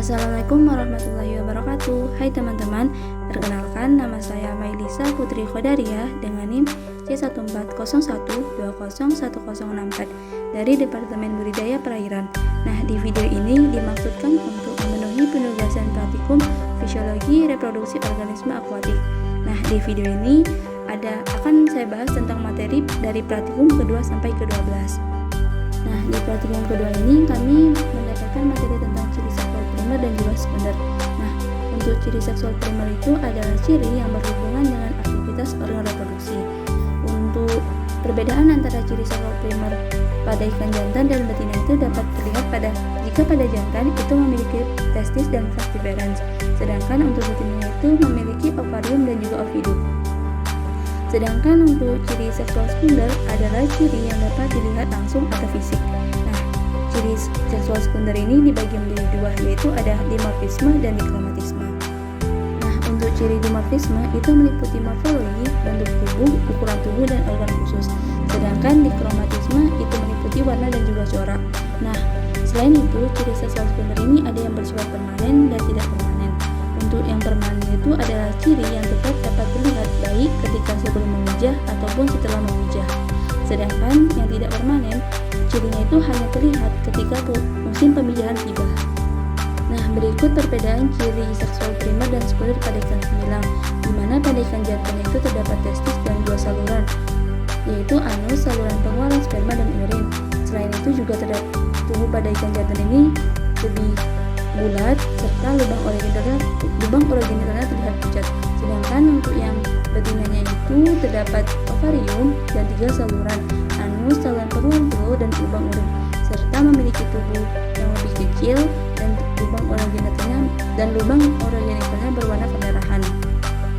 Assalamualaikum warahmatullahi wabarakatuh. Hai teman-teman, perkenalkan nama saya Mailisa Putri Khodaria dengan NIM C1401201064 dari Departemen Budidaya Perairan. Nah, di video ini dimaksudkan untuk memenuhi penugasan praktikum Fisiologi Reproduksi Organisme Akuatik. Nah, di video ini akan saya bahas tentang materi dari praktikum kedua sampai ke-12. Nah, di praktikum kedua ini kami mendapatkan materi tentang ciri seksual primer dan juga sekunder. Nah, untuk ciri seksual primer itu adalah ciri yang berhubungan dengan aktivitas organ reproduksi. Untuk perbedaan antara ciri seksual primer pada ikan jantan dan betina itu dapat terlihat jika pada jantan itu memiliki testis dan vas deferens, sedangkan untuk betina itu memiliki ovarium dan juga ovidum. Sedangkan untuk ciri seksual sekunder adalah ciri yang dapat dilihat langsung atau fisik. Nah, ciri seksual sekunder ini dibagi menjadi dua, yaitu ada dimorfisme dan dikromatisme. Nah, untuk ciri dimorfisme itu meliputi morfologi, bentuk tubuh, ukuran tubuh, dan organ khusus. Sedangkan dikromatisme itu meliputi warna dan juga corak. Nah, selain itu, ciri seksual sekunder ini ada yang bersifat permanen dan tidak permanen. Untuk yang permanen itu adalah ciri yang tetap dapat terlihat baik ketika sebelum memijah ataupun setelah memijah. Sedangkan yang tidak permanen, cirinya itu hanya terlihat ketika musim pemijahan tiba. Nah, berikut perbedaan ciri seksual primer dan sekunder pada ikan semilang, di mana pada ikan jantan itu terdapat testis dan dua saluran, yaitu anus, saluran pengeluaran sperma dan urin. Selain itu juga terdapat tubuh pada ikan jantan ini lebih bulat serta lubang orogenitalnya terlihat pucat. Sedangkan untuk yang betinanya itu terdapat ovarium dan 3 saluran, anus, saluran pengeluaran telur dan lubang urin, serta memiliki tubuh yang lebih kecil dan lubang orogenitalnya berwarna kemerahan.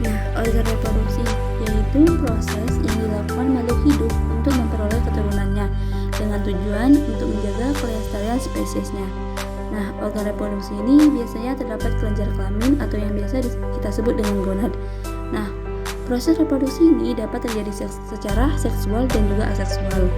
Nah, organ reproduksi yaitu proses yang dilakukan makhluk hidup untuk memperoleh keturunannya dengan tujuan untuk menjaga kelestarian spesiesnya. Nah, organ reproduksi ini biasanya terdapat kelenjar kelamin atau yang biasa kita sebut dengan gonad. Nah, proses reproduksi ini dapat terjadi secara seksual dan juga aseksual.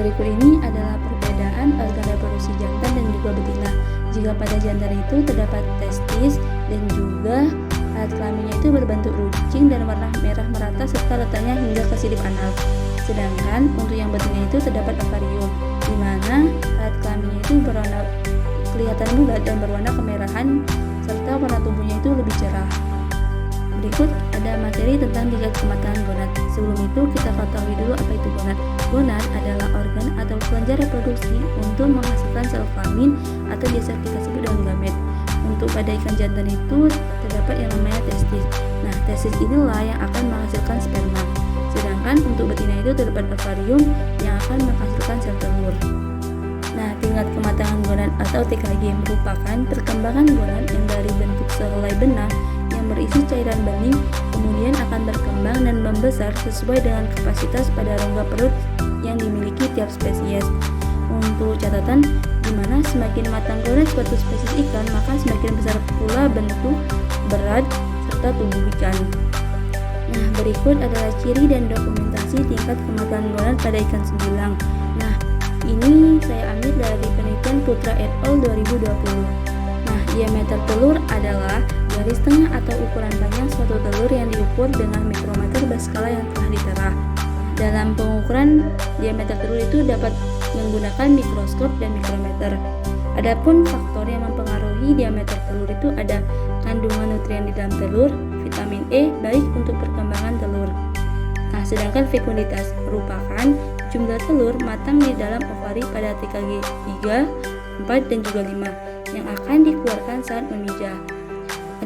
Berikut ini adalah perbedaan organ reproduksi jantan dan juga betina. Jika pada jantan itu terdapat testis dan juga alat kelaminnya itu berbentuk runcing dan warna merah merata serta letaknya hingga ke sirip anal. Sedangkan untuk yang betina itu terdapat ovarium, di mana alat kelaminnya itu berwarna kelihatan bulat dan berwarna kemerahan serta warna tubuhnya itu lebih cerah. Berikut ada materi tentang tingkat kematangan gonad. Sebelum itu kita ketahui dulu apa itu gonad. Gonad adalah organ atau kelenjar reproduksi untuk menghasilkan sel kelamin atau biasa kita sebut dengan gamet. Untuk pada ikan jantan itu terdapat yang namanya testis. Nah, testis inilah yang akan menghasilkan sperma. Sedangkan untuk betina itu terdapat ovarium yang akan menghasilkan sel telur. Nah, tingkat kematangan gonad atau TKG merupakan perkembangan gonad yang dari bentuk sehelai benang yang berisi cairan bening kemudian akan berkembang dan membesar sesuai dengan kapasitas pada rongga perut yang dimiliki tiap spesies. Untuk catatan, di mana semakin matang gonad suatu spesies ikan, maka semakin besar pula bentuk, berat, serta tubuh ikan. Nah, berikut adalah ciri dan dokumentasi tingkat kematangan gonad pada ikan sembilang. Nah, ini saya ambil dari penelitian Putra et al. 2020. Nah, diameter telur adalah garis tengah atau ukuran panjang suatu telur yang diukur dengan mikrometer berskala yang telah ditera. Dalam pengukuran diameter telur itu dapat menggunakan mikroskop dan mikrometer. Adapun faktor yang mempengaruhi diameter telur itu ada kandungan nutrien di dalam telur, vitamin E baik untuk perkembangan telur. Nah, sedangkan fekunditas merupakan jumlah telur matang di dalam ovari pada TKG 3, 4, dan juga 5 yang akan dikeluarkan saat memijah.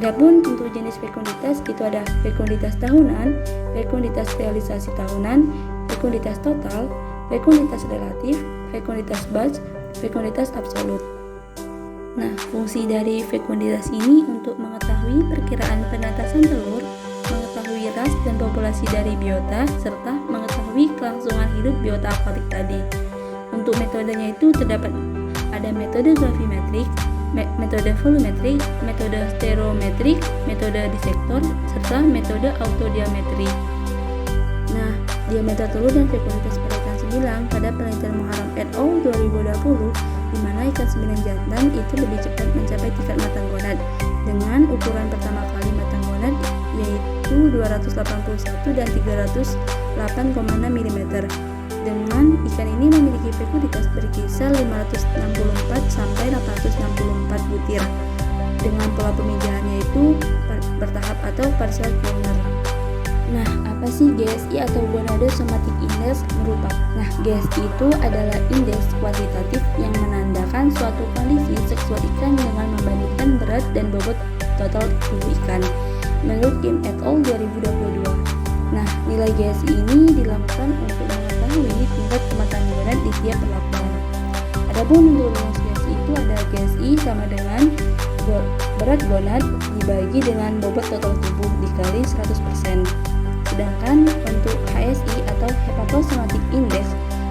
Adapun untuk jenis fekunditas itu ada fekunditas tahunan, fekunditas realisasi tahunan, fekunditas total, fekunditas relatif, fekunditas batch, fekunditas absolut. Nah, fungsi dari fekunditas ini untuk mengetahui perkiraan penetasan telur, mengetahui ras dan populasi dari biota, serta mengetahui kelangsungan hidup biota akuatik tadi. Untuk metodenya itu terdapat ada metode gravimetrik, metode volumetrik, metode stereometrik, metode disektor, serta metode autodiametri. Nah, diameter telur dan fekunditas pada ikan sembilang pada penelitian Muharram et al. 2020 di mana ikan sembilan jantan itu lebih cepat mencapai tingkat matang gonad dengan ukuran pertama kali matang gonad yaitu 281 dan 308,6 mm. Dengan ikan ini memiliki fekulitas berkisar 564 sampai 864 butir. Dengan pola pemijahannya itu bertahap atau partial corner. Nah, apa sih GSI atau Gonadosomatic Index merupakan? Nah, GSI itu adalah indeks kuantitatif yang menandakan suatu kondisi seksual ikan dengan membandingkan berat dan bobot total tubuh ikan. Menurut Kim et al. 2022. Nah, nilai GSI ini dilakukan untuk mengetahui tingkat kematangan gonad di tiap perlakuan. Adapun untuk rumus GSI itu ada GSI sama dengan berat gonad dibagi dengan bobot total tubuh dikali 100%. Sedangkan untuk HSI atau Hepatosomatic Index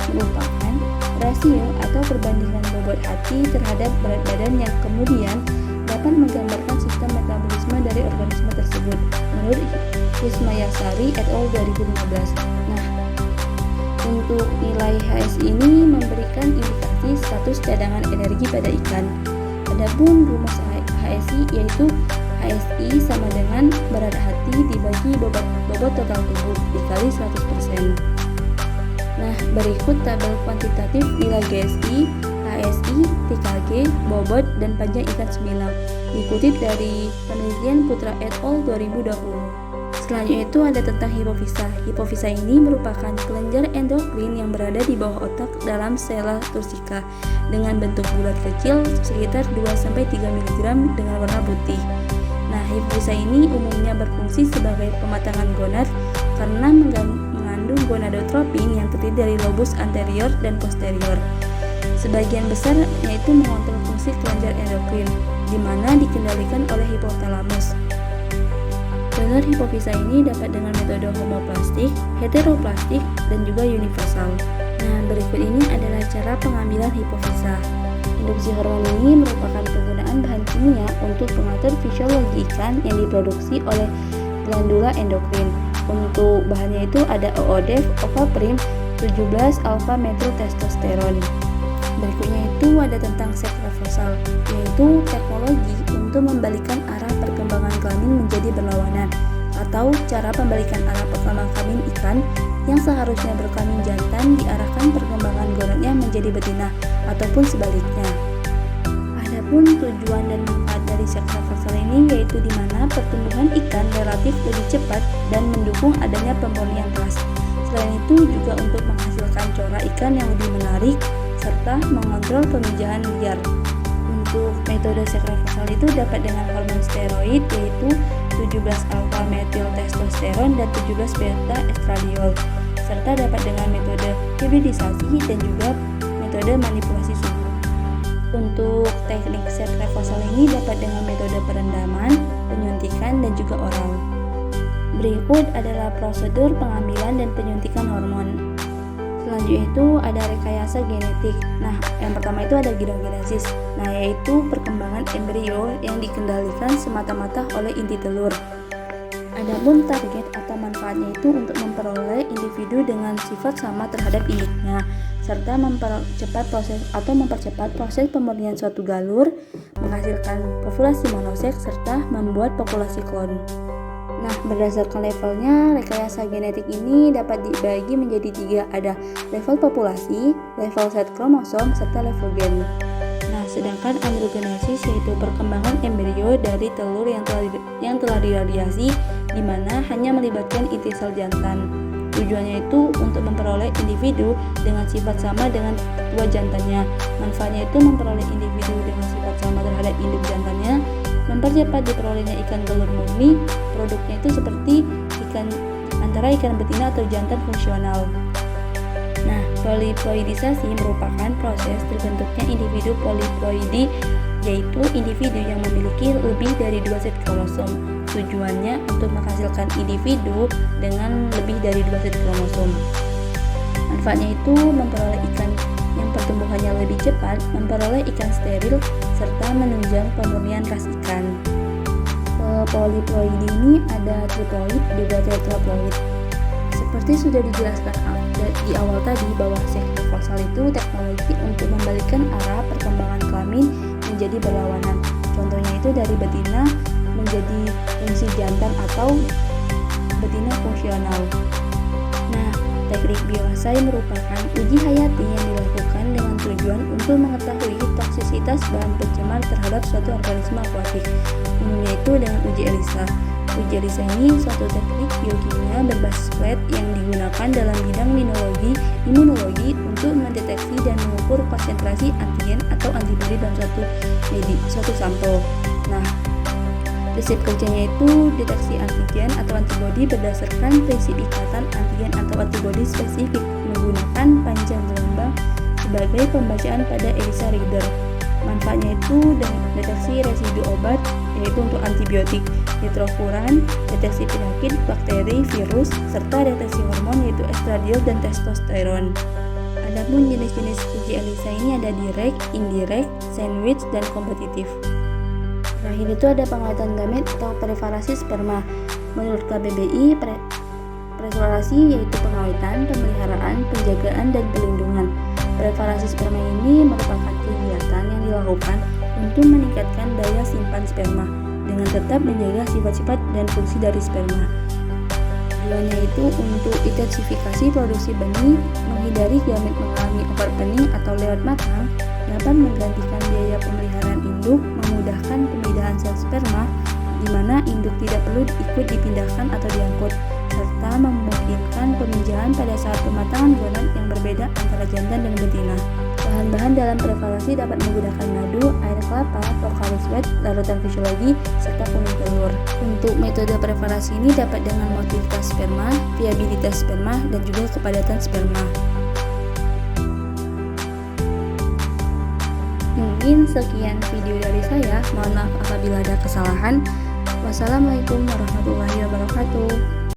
merupakan rasio atau perbandingan bobot hati terhadap berat badan yang kemudian dapat menggambarkan sistem metabolisme dari organisme tersebut menurut Ismayasari et al. 2015. Nah, untuk nilai HSI ini memberikan indikasi status cadangan energi pada ikan. Adapun rumus HSI yaitu HSI sama dengan berat hati dibagi bobot total tubuh dikali 100%. Nah, berikut tabel kuantitatif nilai GSI, HSI, TKG, bobot, dan panjang ikan sembilan dikutip dari penelitian Putra et al. 2020. Selanjutnya itu ada tentang hipofisa. Hipofisa ini merupakan kelenjar endokrin yang berada di bawah otak dalam sela tursika dengan bentuk bulat kecil sekitar 2-3 mg dengan warna putih. Nah, hipofisa ini umumnya berfungsi sebagai pematangan gonad karena mengandung gonadotropin yang terdiri dari lobus anterior dan posterior. Sebagian besar yaitu mengontrol fungsi kelenjar endokrin, di mana dikendalikan oleh hipotalamus. Donor hipofisa ini dapat dengan metode homoplastik, heteroplastik, dan juga universal. Nah, berikut ini adalah cara pengambilan hipofisa. Induksi hormon ini merupakan penggunaan bahan kimia untuk pengatur fisiologi ikan yang diproduksi oleh glandula endokrin. Untuk bahannya itu ada OODEF, Ovaprim, 17 alfa metiltestosteron. Berikutnya itu ada tentang seks reversal, yaitu teknologi untuk membalikan arah perkembangan kelamin menjadi berlawanan, atau cara pembalikan arah perkembangan kelamin ikan yang seharusnya berkelamin jantan diarahkan perkembangan gonadnya menjadi betina, ataupun sebaliknya. Adapun tujuan dan manfaat dari seks reversal ini yaitu di mana pertumbuhan ikan relatif lebih cepat dan mendukung adanya pemurnian kelas. Selain itu juga untuk menghasilkan corak ikan yang lebih menarik serta mengontrol pemijahan liar. Untuk metode seks reversal itu dapat dengan hormon steroid yaitu 17 alfa metiltestosteron dan 17 beta estradiol, serta dapat dengan metode hibridisasi dan juga metode manipulasi suhu. Untuk teknik seks reversal ini dapat dengan metode perendaman, penyuntikan, dan juga oral. Berikut adalah prosedur pengambilan dan penyuntikan hormon. Selanjutnya itu ada rekayasa genetik. Nah, yang pertama itu ada gidogenesis. Nah, yaitu perkembangan embrio yang dikendalikan semata-mata oleh inti telur. Adapun target atau manfaatnya itu untuk memperoleh individu dengan sifat sama terhadap induknya, serta mempercepat proses pemurnian suatu galur, menghasilkan populasi monoseks, serta membuat populasi klon. Nah, berdasarkan levelnya, rekayasa genetik ini dapat dibagi menjadi 3, ada level populasi, level set kromosom, serta level gen. Nah, sedangkan androgenesis yaitu perkembangan embrio dari telur yang telah diradiasi, di mana hanya melibatkan inti sel jantan. Tujuannya itu untuk memperoleh individu dengan sifat sama dengan tua jantannya. Manfaatnya itu memperoleh individu dengan sifat sama terhadap induk jantannya, mempercepat diperolehnya ikan galur murni. Produknya itu seperti antara ikan betina atau jantan fungsional. Nah, poliploidisasi merupakan proses terbentuknya individu poliploidi, yaitu individu yang memiliki lebih dari 2 set kromosom. Tujuannya untuk menghasilkan individu dengan lebih dari 2 set kromosom. Manfaatnya itu memperoleh ikan yang pertumbuhannya lebih cepat, memperoleh ikan steril, serta menunjang pemurnian ras ikan. Poliploidi ini ada triploid juga tetraploid. Seperti sudah dijelaskan di di awal tadi bahwa seks reversal itu teknologi untuk membalikkan arah perkembangan kelamin menjadi berlawanan. Contohnya itu dari betina menjadi fungsi jantan atau betina fungsional. Nah, teknik bioassay merupakan uji hayati yang dilakukan dengan tujuan untuk mengetahui toksisitas bahan pencemar terhadap suatu organisme akuatik. Umumnya itu dengan uji ELISA. Uji ELISA ini suatu teknik biokimia berbasis flat yang digunakan dalam bidang imunologi untuk mendeteksi dan mengukur konsentrasi antigen atau antibodi dalam suatu sampel. Nah, prinsip kerjanya itu deteksi antigen atau antibodi berdasarkan prinsip ikatan antigen atau antibodi spesifik menggunakan panjang gelombang sebagai pembacaan pada ELISA reader. Manfaatnya itu deteksi residu obat, yaitu untuk antibiotik, nitrofuran, deteksi penyakit, bakteri, virus, serta deteksi hormon yaitu estradiol dan testosteron. Adapun jenis-jenis uji ELISA ini ada direct, indirect, sandwich, dan kompetitif. Terakhir itu ada pengawetan gamet atau preparasi sperma. Menurut KBBI, preparasi yaitu pengawetan, pemeliharaan, penjagaan, dan pelindungan. Preparasi sperma ini merupakan kegiatan yang dilakukan untuk meningkatkan daya simpan sperma dengan tetap menjaga sifat-sifat dan fungsi dari sperma. Tujuannya itu untuk intensifikasi produksi benih, menghindari gamet mengalami overpening atau lewat matang, dapat menggantikan biaya pemeliharaan induk, memudahkan pemindahan sel sperma, di mana induk tidak perlu ikut dipindahkan atau diangkut, serta memungkinkan peminjaman pada saat pematangan gonad yang berbeda antara jantan dan betina. Bahan-bahan dalam preparasi dapat menggunakan madu, air kelapa, propolis wet, larutan fisiologi, serta kuning telur. Untuk metode preparasi ini dapat dengan motilitas sperma, viabilitas sperma, dan juga kepadatan sperma. Mungkin sekian video dari saya. Mohon maaf apabila ada kesalahan. Wassalamualaikum warahmatullahi wabarakatuh.